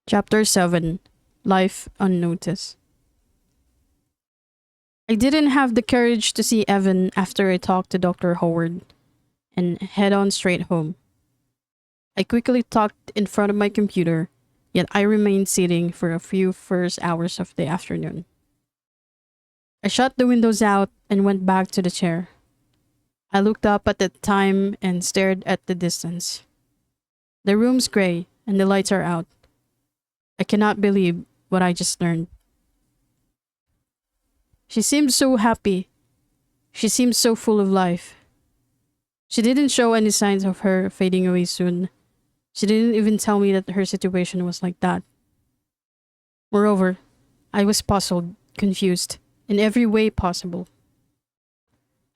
Chapter 7. Life Unnoticed. I didn't have the courage to see Evan after I talked to Dr. Howard and head on straight home. I quickly tucked in front of my computer, yet I remained sitting for a few first hours of the afternoon. I shut the windows out and went back to the chair. I looked up at the time and stared at the distance. The room's gray and the lights are out. I cannot believe what I just learned. She seemed so happy. She seemed so full of life. She didn't show any signs of her fading away soon. She didn't even tell me that her situation was like that. Moreover, I was puzzled, confused, in every way possible.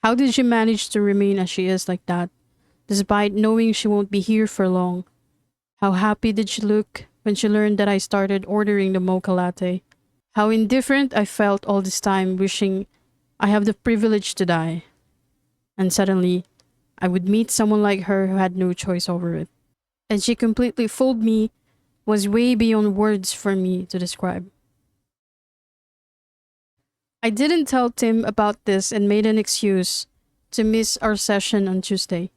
How did she manage to remain as she is like that, despite knowing she won't be here for long? How happy did she look when she learned that I started ordering the mocha latte? How indifferent I felt all this time, wishing I have the privilege to die. And suddenly, I would meet someone like her who had no choice over it. And she completely fooled me, was way beyond words for me to describe. I didn't tell Tim about this and made an excuse to miss our session on Tuesday,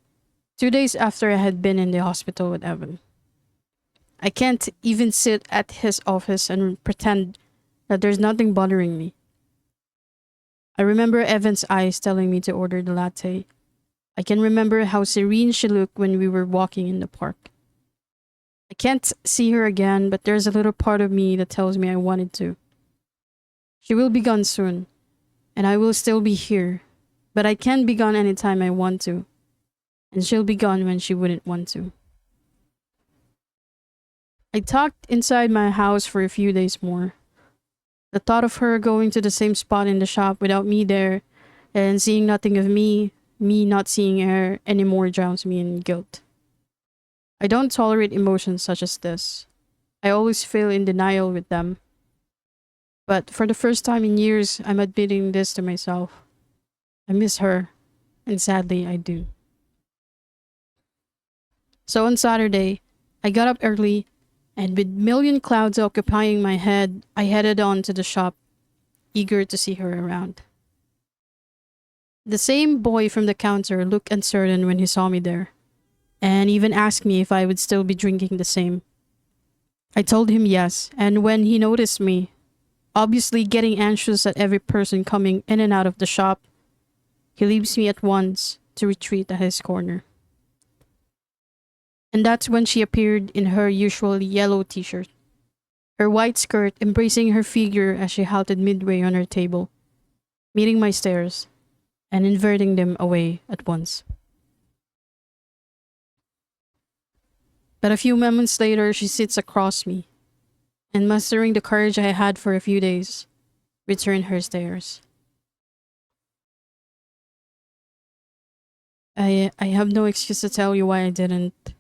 2 days after I had been in the hospital with Evan. I can't even sit at his office and pretend that there's nothing bothering me. I remember Evan's eyes telling me to order the latte. I can remember how serene she looked when we were walking in the park. I can't see her again, but there's a little part of me that tells me I wanted to. She will be gone soon, and I will still be here, but I can be gone anytime I want to, and she'll be gone when she wouldn't want to. I talked inside my house for a few days more. The thought of her going to the same spot in the shop without me there and seeing nothing of me not seeing her anymore drowns me in guilt. I don't tolerate emotions such as this. I always feel in denial with them. But for the first time in years, I'm admitting this to myself. I miss her, and sadly, I do. So on Saturday, I got up early, and with million clouds occupying my head, I headed on to the shop, eager to see her around. The same boy from the counter looked uncertain when he saw me there, and even asked me if I would still be drinking the same. I told him yes, and when he noticed me, obviously getting anxious at every person coming in and out of the shop, he leaves me at once to retreat at his corner. And that's when she appeared in her usual yellow t-shirt, her white skirt embracing her figure as she halted midway on her table, meeting my stares and inverting them away at once. But a few moments later, she sits across me, and mustering the courage I had for a few days, returned her stares. I have no excuse to tell you why I didn't.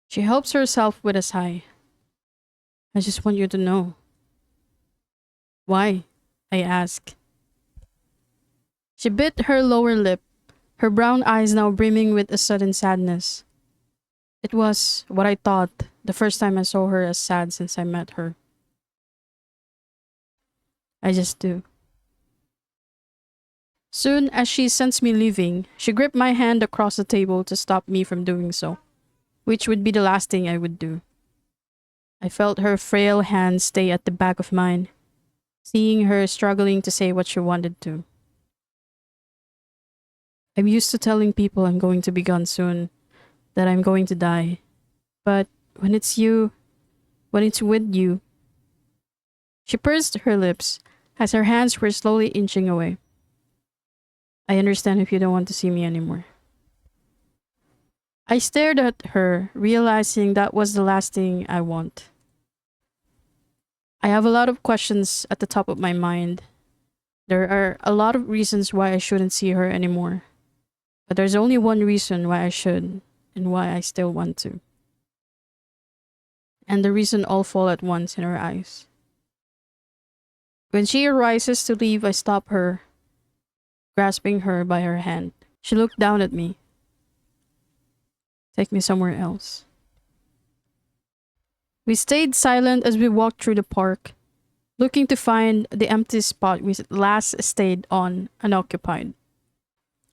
She helps herself with a sigh. I just want you to know. Why? I ask. She bit her lower lip, her brown eyes now brimming with a sudden sadness. It was what I thought the first time I saw her as sad since I met her. I just do. Soon as she sensed me leaving, she gripped my hand across the table to stop me from doing so, which would be the last thing I would do. I felt her frail hand stay at the back of mine, seeing her struggling to say what she wanted to. I'm used to telling people I'm going to be gone soon, that I'm going to die. But when it's with you. She pursed her lips as her hands were slowly inching away. I understand if you don't want to see me anymore. I stared at her, realizing that was the last thing I want. I have a lot of questions at the top of my mind. There are a lot of reasons why I shouldn't see her anymore. But there's only one reason why I should, and why I still want to. And the reason all fall at once in her eyes. When she arises to leave, I stop her, grasping her by her hand. She looked down at me. Take me somewhere else. We stayed silent as we walked through the park, looking to find the empty spot we last stayed on unoccupied.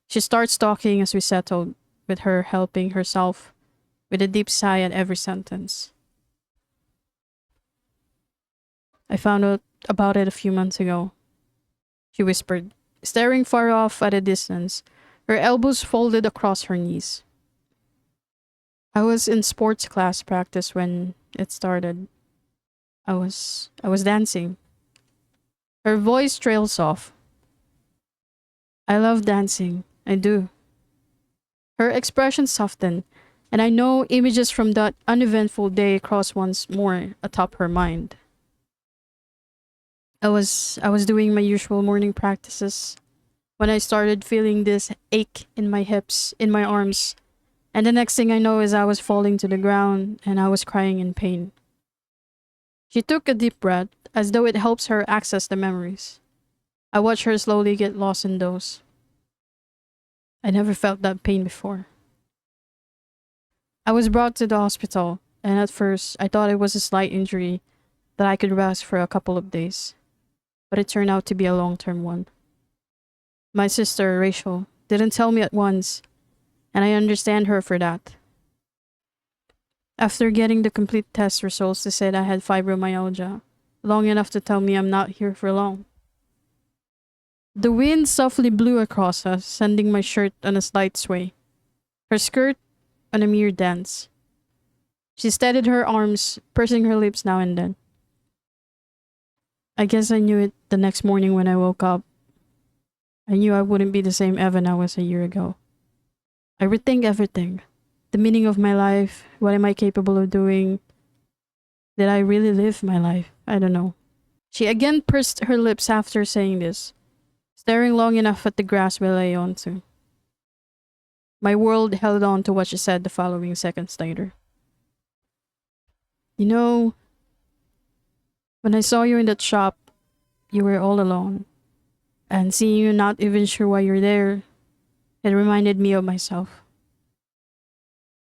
She starts talking as we settled, with her helping herself with a deep sigh at every sentence. I found out about it a few months ago, she whispered, staring far off at a distance, her elbows folded across her knees. I was in sports class practice when it started. I was dancing. Her voice trails off. I love dancing. I do. Her expression softened, and I know images from that uneventful day crossed once more atop her mind. I was doing my usual morning practices when I started feeling this ache in my hips, in my arms, and the next thing I know is I was falling to the ground and I was crying in pain. She took a deep breath as though it helps her access the memories. I watched her slowly get lost in those. I never felt that pain before. I was brought to the hospital, and at first I thought it was a slight injury that I could rest for a couple of days, but it turned out to be a long-term one. My sister, Rachel, didn't tell me at once, and I understand her for that. After getting the complete test results, they said I had fibromyalgia, long enough to tell me I'm not here for long. The wind softly blew across us, sending my shirt on a slight sway, her skirt on a mere dance. She steadied her arms, pursing her lips now and then. I guess I knew it the next morning when I woke up. I knew I wouldn't be the same Evan I was a year ago. I rethink everything. The meaning of my life, what am I capable of doing? Did I really live my life? I don't know. She again pursed her lips after saying this, staring long enough at the grass we lay onto. My world held on to what she said the following seconds later. You know, when I saw you in that shop, you were all alone. And seeing you not even sure why you're there, it reminded me of myself.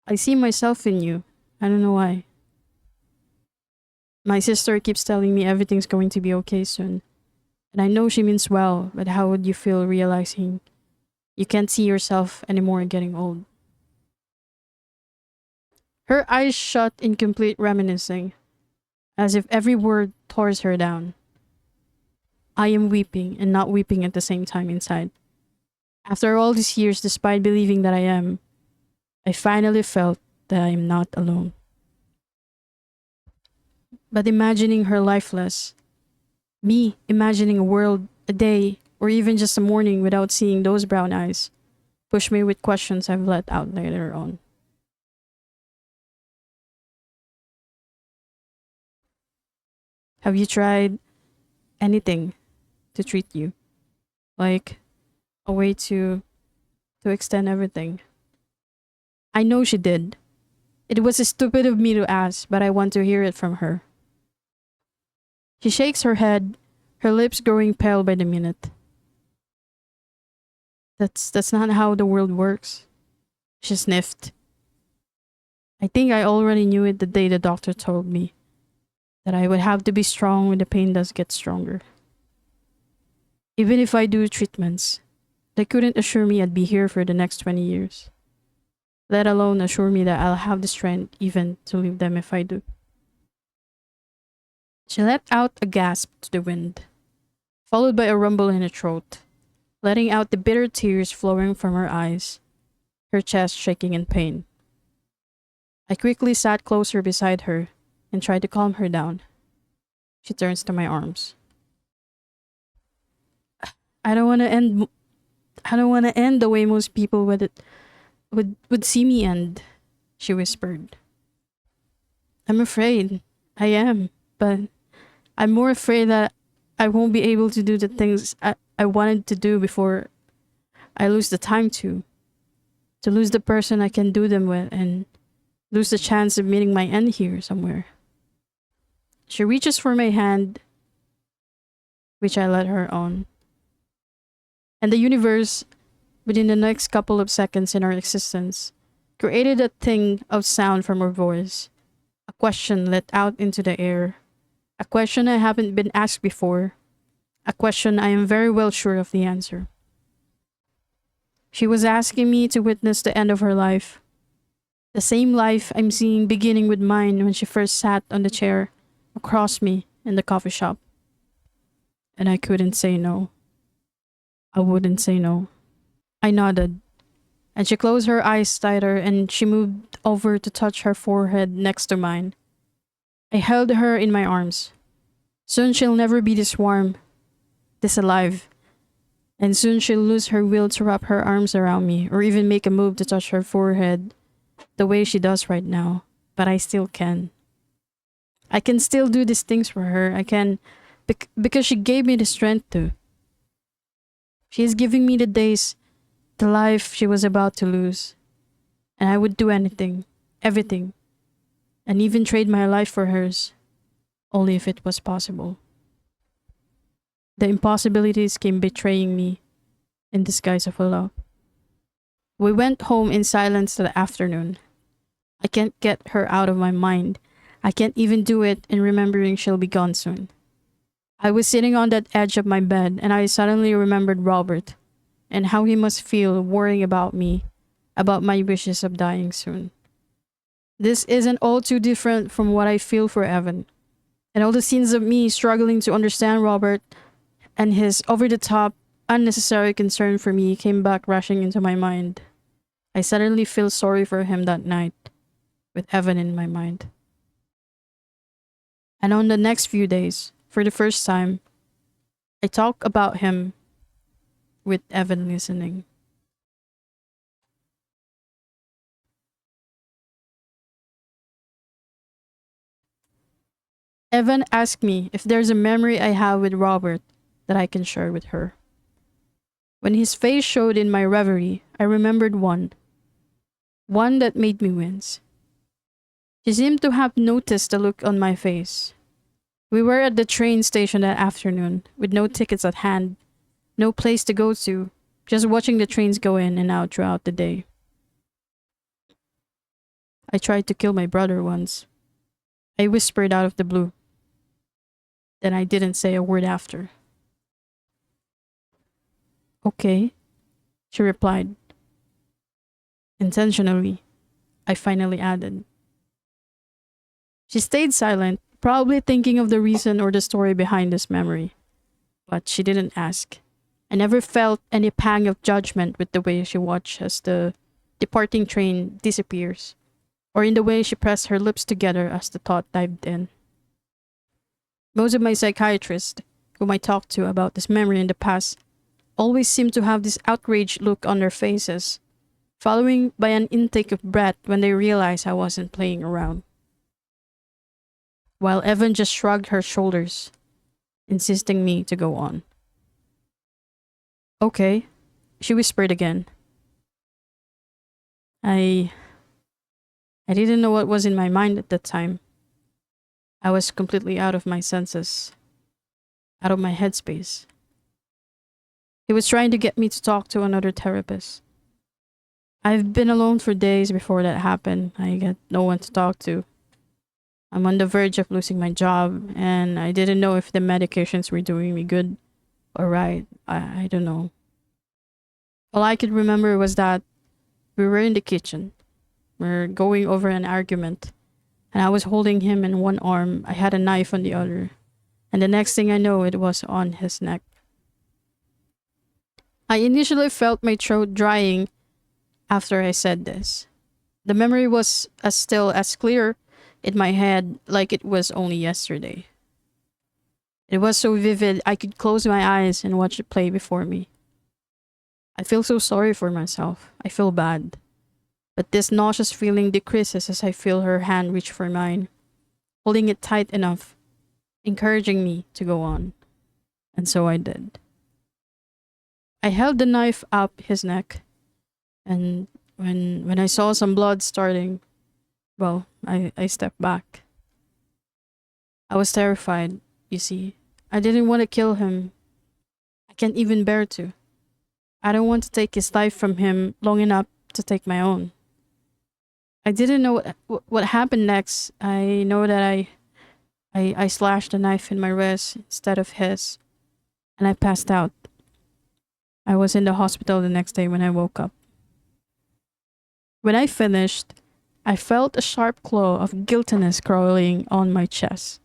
I see myself in you. I don't know why. My sister keeps telling me everything's going to be okay soon. And I know she means well, but how would you feel realizing you can't see yourself anymore getting old? Her eyes shut in complete reminiscing, as if every word tore her down. I am weeping and not weeping at the same time inside. After all these years, despite believing that I am, I finally felt that I am not alone. But imagining her lifeless, me imagining a world, a day, or even just a morning without seeing those brown eyes, pushed me with questions I've let out later on. Have you tried anything to treat you? Like a way to extend everything? I know she did. It was stupid of me to ask, but I want to hear it from her. She shakes her head, her lips growing pale by the minute. That's not how the world works. She sniffed. I think I already knew it the day the doctor told me that I would have to be strong when the pain does get stronger. Even if I do treatments, they couldn't assure me I'd be here for the next 20 years. Let alone assure me that I'll have the strength even to leave them if I do. She let out a gasp to the wind, followed by a rumble in her throat, letting out the bitter tears flowing from her eyes, her chest shaking in pain. I quickly sat closer beside her and tried to calm her down. She turns to my arms. I don't want to end. I don't want to end the way most people would see me end, she whispered. I'm afraid. I am, but I'm more afraid that I won't be able to do the things I wanted to do before I lose the time to lose the person I can do them with and lose the chance of meeting my end here somewhere. She reaches for my hand, which I let her on. And the universe, within the next couple of seconds in our existence, created a thing of sound from her voice, A question let out into the air. A question I haven't been asked before. A question I am very well sure of the answer. She was asking me to witness the end of her life. The same life I'm seeing beginning with mine when she first sat on the chair across me in the coffee shop. And I couldn't say no. I wouldn't say no. I nodded, and she closed her eyes tighter and she moved over to touch her forehead next to mine. I held her in my arms. Soon she'll never be this warm, this alive. And soon she'll lose her will to wrap her arms around me or even make a move to touch her forehead the way she does right now. But I still can. I can still do these things for her. I can, because she gave me the strength to. She is giving me the days, the life she was about to lose. And I would do anything, everything, and even trade my life for hers, only if it was possible. The impossibilities came betraying me in disguise of a love. We went home in silence that afternoon. I can't get her out of my mind. I can't even do it in remembering she'll be gone soon. I was sitting on that edge of my bed and I suddenly remembered Robert and how he must feel worrying about me, about my wishes of dying soon. This isn't all too different from what I feel for Evan. And all the scenes of me struggling to understand Robert and his over-the-top, unnecessary concern for me came back rushing into my mind. I suddenly feel sorry for him that night, with Evan in my mind. And on the next few days, for the first time, I talk about him with Evan listening. Evan asked me if there's a memory I have with Robert that I can share with her. When his face showed in my reverie, I remembered one that made me wince. She seemed to have noticed the look on my face. We were at the train station that afternoon, with no tickets at hand, no place to go to, just watching the trains go in and out throughout the day. I tried to kill my brother once. I whispered out of the blue. Then I didn't say a word after. Okay, she replied. Intentionally, I finally added. She stayed silent, probably thinking of the reason or the story behind this memory. But she didn't ask. I never felt any pang of judgment with the way she watched as the departing train disappears, or in the way she pressed her lips together as the thought dived in. Most of my psychiatrists, whom I talked to about this memory in the past, always seemed to have this outraged look on their faces, following by an intake of breath when they realized I wasn't playing around. While Evan just shrugged her shoulders, insisting me to go on. Okay, she whispered again. I didn't know what was in my mind at that time. I was completely out of my senses, out of my headspace. He was trying to get me to talk to another therapist. I've been alone for days before that happened. I got no one to talk to. I'm on the verge of losing my job, and I didn't know if the medications were doing me good or right. I don't know. All I could remember was that we were in the kitchen. We're going over an argument, and I was holding him in one arm. I had a knife on the other, and the next thing I know, it was on his neck. I initially felt my throat drying after I said this. The memory was as still as clear in my head like it was only yesterday. It was so vivid I could close my eyes and watch it play before me. I feel so sorry for myself. I feel bad. But this nauseous feeling decreases as I feel her hand reach for mine, holding it tight enough, encouraging me to go on. And so I did. I held the knife up his neck, and when I saw some blood starting, well, I stepped back. I was terrified, you see. I didn't want to kill him. I can't even bear to. I don't want to take his life from him long enough to take my own. I didn't know what happened next. I know that I slashed a knife in my wrist instead of his, and I passed out. I was in the hospital the next day when I woke up. When I finished, I felt a sharp claw of guiltiness crawling on my chest,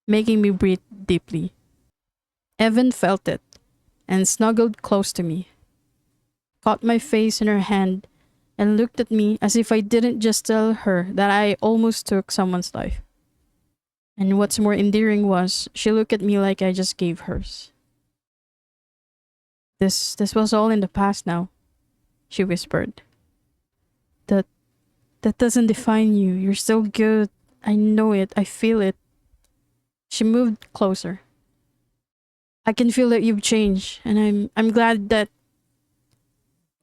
making me breathe deeply. Evan felt it and snuggled close to me, caught my face in her hand, and looked at me as if I didn't just tell her that I almost took someone's life. And what's more endearing was she looked at me like I just gave hers. This was all in the past now, she whispered. That that doesn't define you. You're still good. I know it. I feel it. She moved closer. I can feel that you've changed, and I'm glad that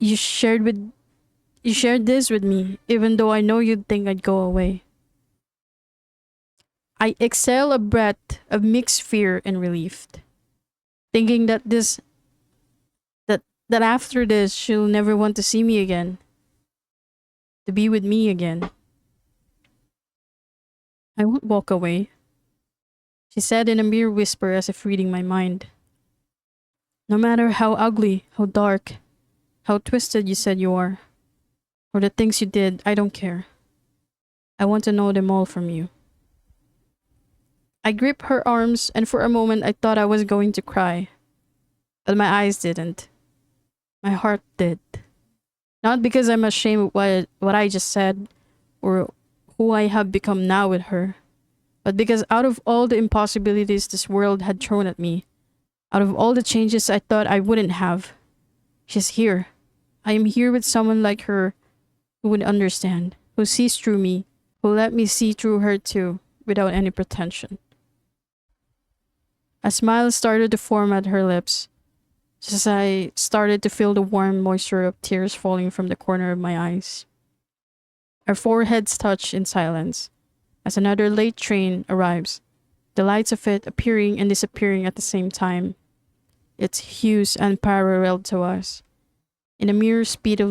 you shared this with me, even though I know you'd think I'd go away. I exhale a breath of mixed fear and relief, thinking that after this she'll never want to see me again, to be with me again. I won't walk away, she said in a mere whisper as if reading my mind. No matter how ugly, how dark, how twisted you said you are, or the things you did, I don't care. I want to know them all from you. I gripped her arms, and for a moment I thought I was going to cry. But my eyes didn't. My heart did. Not because I'm ashamed of what I just said, or who I have become now with her, but because out of all the impossibilities this world had thrown at me, out of all the changes I thought I wouldn't have, she's here. I am here with someone like her who would understand, who sees through me, who let me see through her too, without any pretension. A smile started to form at her lips, just as I started to feel the warm moisture of tears falling from the corner of my eyes. Our foreheads touch in silence, as another late train arrives, the lights of it appearing and disappearing at the same time. Its hues unparalleled to us, in a mere speed of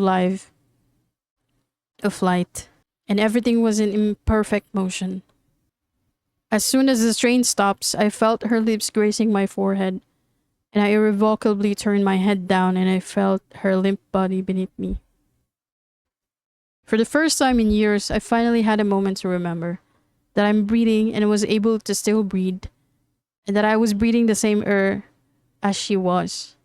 light, and everything was in imperfect motion. As soon as the train stops, I felt her lips grazing my forehead, and I irrevocably turned my head down and I felt her limp body beneath me. For the first time in years, I finally had a moment to remember that I'm breathing and was able to still breathe, and that I was breathing the same air as she was,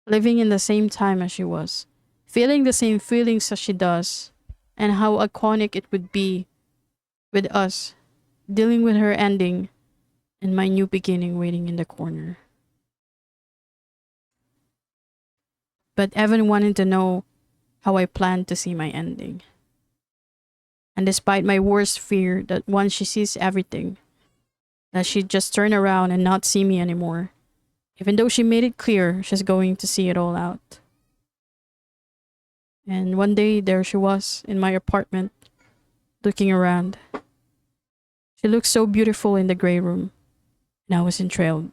living in the same time as she was, feeling the same feelings as she does, and how iconic it would be with us dealing with her ending and my new beginning waiting in the corner. But Evan wanted to know how I planned to see my ending. And despite my worst fear that once she sees everything, that she'd just turn around and not see me anymore, even though she made it clear she's going to see it all out. And one day there she was in my apartment, looking around. She looked so beautiful in the grey room, and I was enthralled.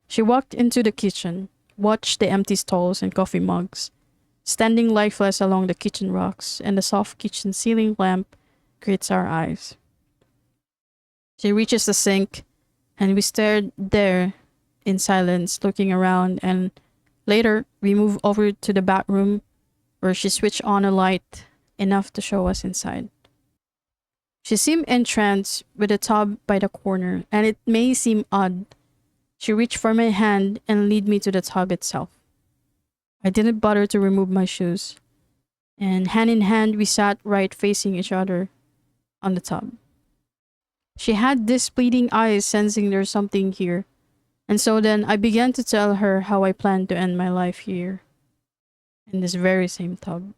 She walked into the kitchen, watched the empty stalls and coffee mugs, standing lifeless along the kitchen rocks, and the soft kitchen ceiling lamp greets our eyes. She reaches the sink, and we stared there in silence, looking around, and later we move over to the bathroom where she switched on a light enough to show us inside. She seemed entranced with the tub by the corner, and it may seem odd. She reached for my hand and led me to the tub itself. I didn't bother to remove my shoes, and hand in hand we sat right facing each other on the tub. She had these pleading eyes sensing there's something here, and so then I began to tell her how I planned to end my life here, in this very same tub.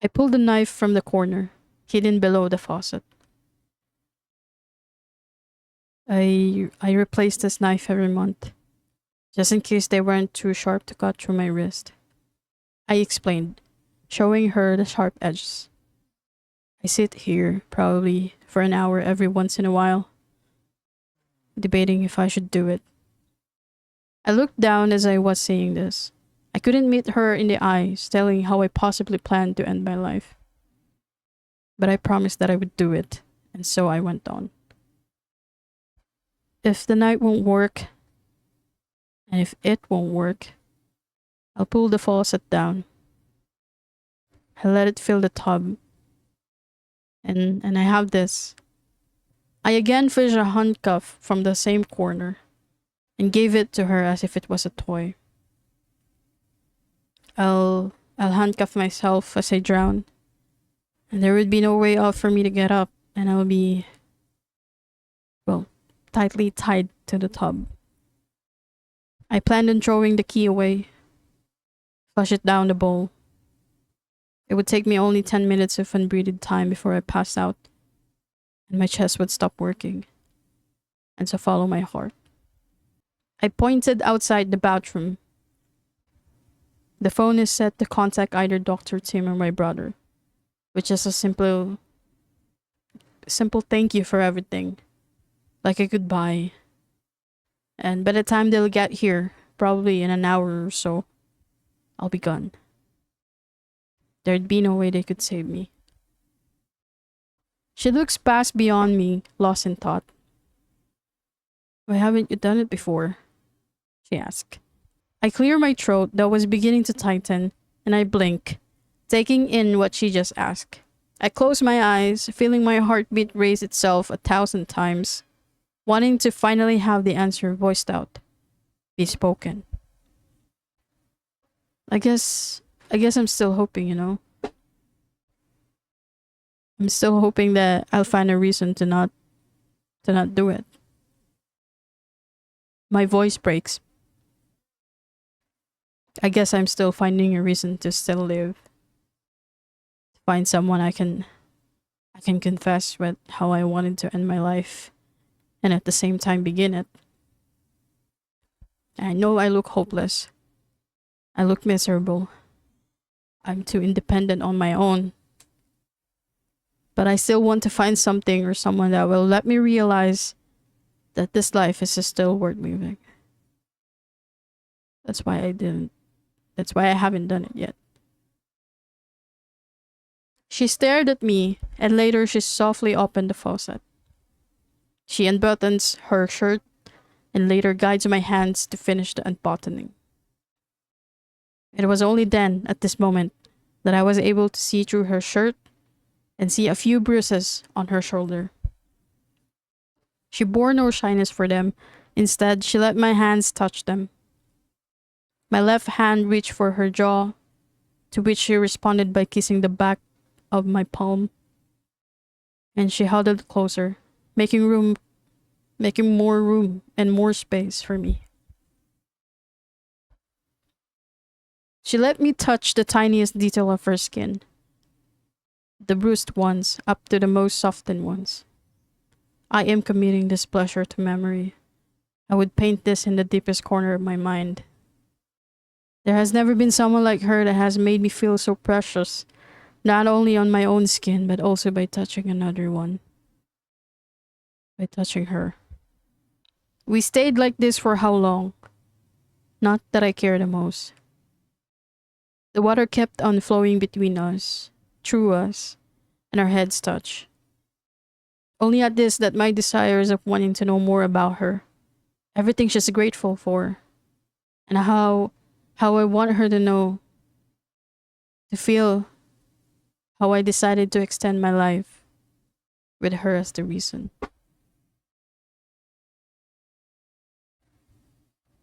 I pulled the knife from the corner, hidden below the faucet. I replaced this knife every month, just in case they weren't too sharp to cut through my wrist. I explained, showing her the sharp edges. I sit here, probably for an hour every once in a while, debating if I should do it. I looked down as I was saying this. I couldn't meet her in the eyes, telling how I possibly planned to end my life. But I promised that I would do it, and so I went on. If the night won't work, and if it won't work, I'll pull the faucet down. I let it fill the tub. And I have this. I again fished a handcuff from the same corner and gave it to her as if it was a toy. I'll handcuff myself as I drown, and there would be no way out for me to get up, and I'll be, well, tightly tied to the tub. I planned on throwing the key away, flush it down the bowl. It would take me only 10 minutes of unbreathed time before I passed out, and my chest would stop working, and so follow my heart. I pointed outside the bathroom. The phone is set to contact either Dr. Tim or my brother, which is a simple thank you for everything, like a goodbye. And by the time they'll get here, probably in an hour or so, I'll be gone. There'd be no way they could save me. She looks past beyond me, lost in thought. Why haven't you done it before? She asked. I clear my throat that was beginning to tighten, and I blink, taking in what she just asked. I close my eyes, feeling my heartbeat raise itself 1,000 times, wanting to finally have the answer voiced out, be spoken. I guess I'm still hoping, I'm still hoping that I'll find a reason to not do it. My voice breaks. I guess I'm still finding a reason to still live. To find someone I can confess with how I wanted to end my life, and at the same time begin it. I know I look hopeless. I look miserable. I'm too independent on my own. But I still want to find something or someone that will let me realize that this life is still worth living. That's why I haven't done it yet. She stared at me, and later she softly opened the faucet. She unbuttons her shirt and later guides my hands to finish the unbuttoning. It was only then, at this moment, that I was able to see through her shirt and see a few bruises on her shoulder. She bore no shyness for them. Instead, she let my hands touch them. My left hand reached for her jaw, to which she responded by kissing the back of my palm. And she huddled closer, making more room and more space for me. She let me touch the tiniest detail of her skin, the bruised ones up to the most softened ones. I am committing this pleasure to memory. I would paint this in the deepest corner of my mind. There has never been someone like her that has made me feel so precious, not only on my own skin, but also by touching another one. By touching her. We stayed like this for how long? Not that I care the most. The water kept on flowing between us, through us, and our heads touched. Only at this that my desires of wanting to know more about her, everything she's grateful for, and how I want her to know, to feel how I decided to extend my life with her as the reason.